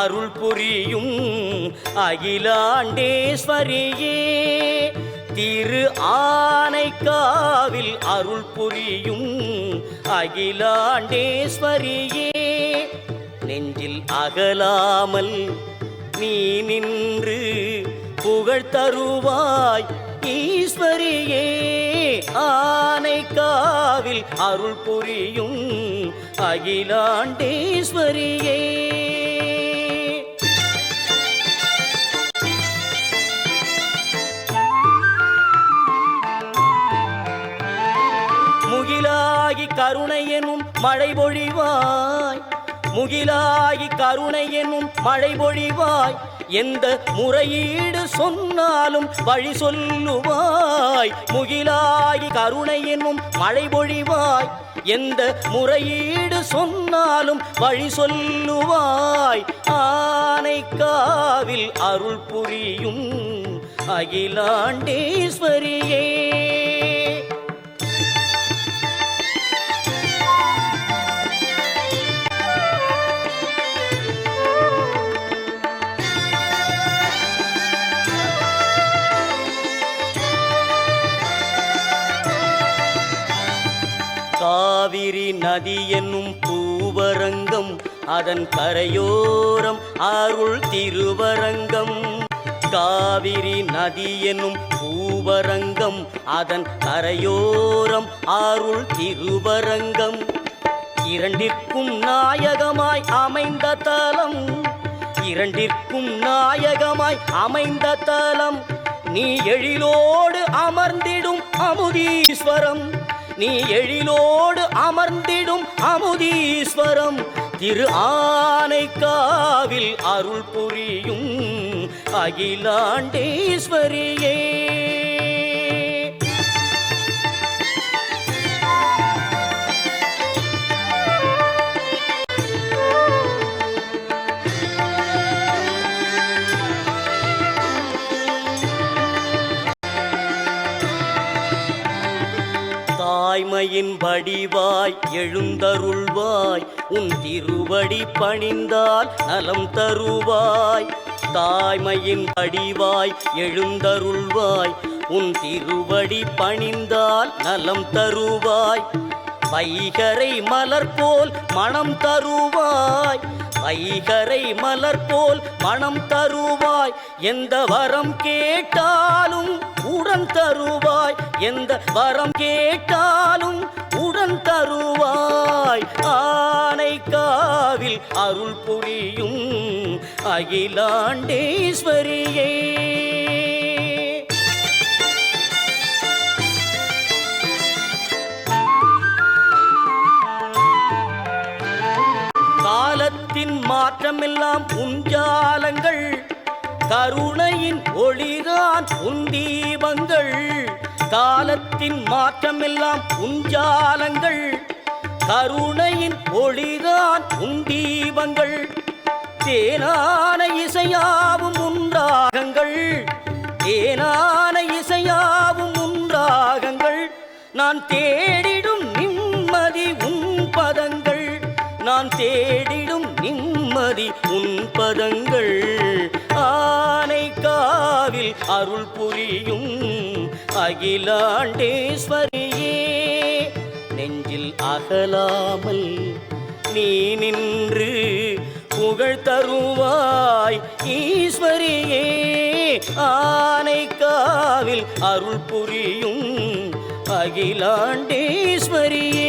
அருள் புரியும் அகிலாண்டேஸ்வரியே, திரு ஆனைக்காவில் அருள் புரியும் அகிலாண்டேஸ்வரியே, நெஞ்சில் அகலாமல் நீ நின்று புகழ் தருவாய் ஈஸ்வரியே, ஆனைக்காவில் அருள் புரியும் அகிலாண்டேஸ்வரியே. முகிலாகி கருணை எனும் மழை பொழிவாய், முகிலாகி கருணை எனும் மழை பொழிவாய், எந்த முறையீடு சொன்னாலும் வழி சொல்லுவாய். முகிலாகி கருணை எனும் மழை பொழிவாய், எந்த முறையீடு சொன்னாலும் வழி சொல்லுவாய். ஆனைக்காவில் அருள் புரியும் அகிலாண்டேஸ்வரியே. காவிரி நதி என்னும் பூவரங்கம், அதன் கரையோரம் அருள் திருவரங்கம். காவிரி நதி என்னும் பூவரங்கம், அதன் கரையோரம் அருள் திருவரங்கம். இரண்டிற்கும் நாயகமாய் அமைந்த தலம், இரண்டிற்கும் நாயகமாய் அமைந்த தலம், நீ எழிலோடு அமர்ந்திடும் அமுதீஸ்வரம், நீ எழிலோடு அமர்ந்திடும் அமுதீஸ்வரம். திரு ஆனைக்காவில் அருள் புரியும் அகிலாண்டேஸ்வரியே. தாய்மையின் வடிவாய் எழுந்தருள்வாய், உன் திருவடி பணிந்தால் நலம் தருவாய். தாய்மையின் வடிவாய் எழுந்தருள்வாய், உன் திருவடி பணிந்தால் நலம் தருவாய். வைகரை மலர் போல் மனம் தருவாய், வைகரை மலர் போல் மனம் தருவாய். எந்த வரம் கேட்டாலும் உடன் தருவாய், எந்த வரம் கேட்டாலும் உடன் தருவாய். ஆனைக்காவில் அருள் புரியும் அகிலாண்டேஸ்வரியே. காலத்தின் மாற்றமெல்லாம் உஞ்சாலங்கள், கருணையின் ஒளிதான் உன் தீபங்கள். காலத்தின் மாற்றமெல்லாம் உஞ்சாலங்கள், கருணையின் ஒளிதான் உன் தீபங்கள். தேனான இசையாவும் உன்றாகங்கள், தேனான இசையாவும் உன்றாகங்கள். நான் தேடிடும் நிம்மதி உன் பதங்கள், நான் தேடிடும் நிம்மதி உன் பதங்கள். ஆனைக்காவில் அருள் புரியும் அகிலாண்டேஸ்வரியே, நெஞ்சில் அகலாமல் நீ நின்று புகழ் தருவாய் ஈஸ்வரியே. ஆனைக்காவில் அருள் புரியும் அகிலாண்டேஸ்வரியே.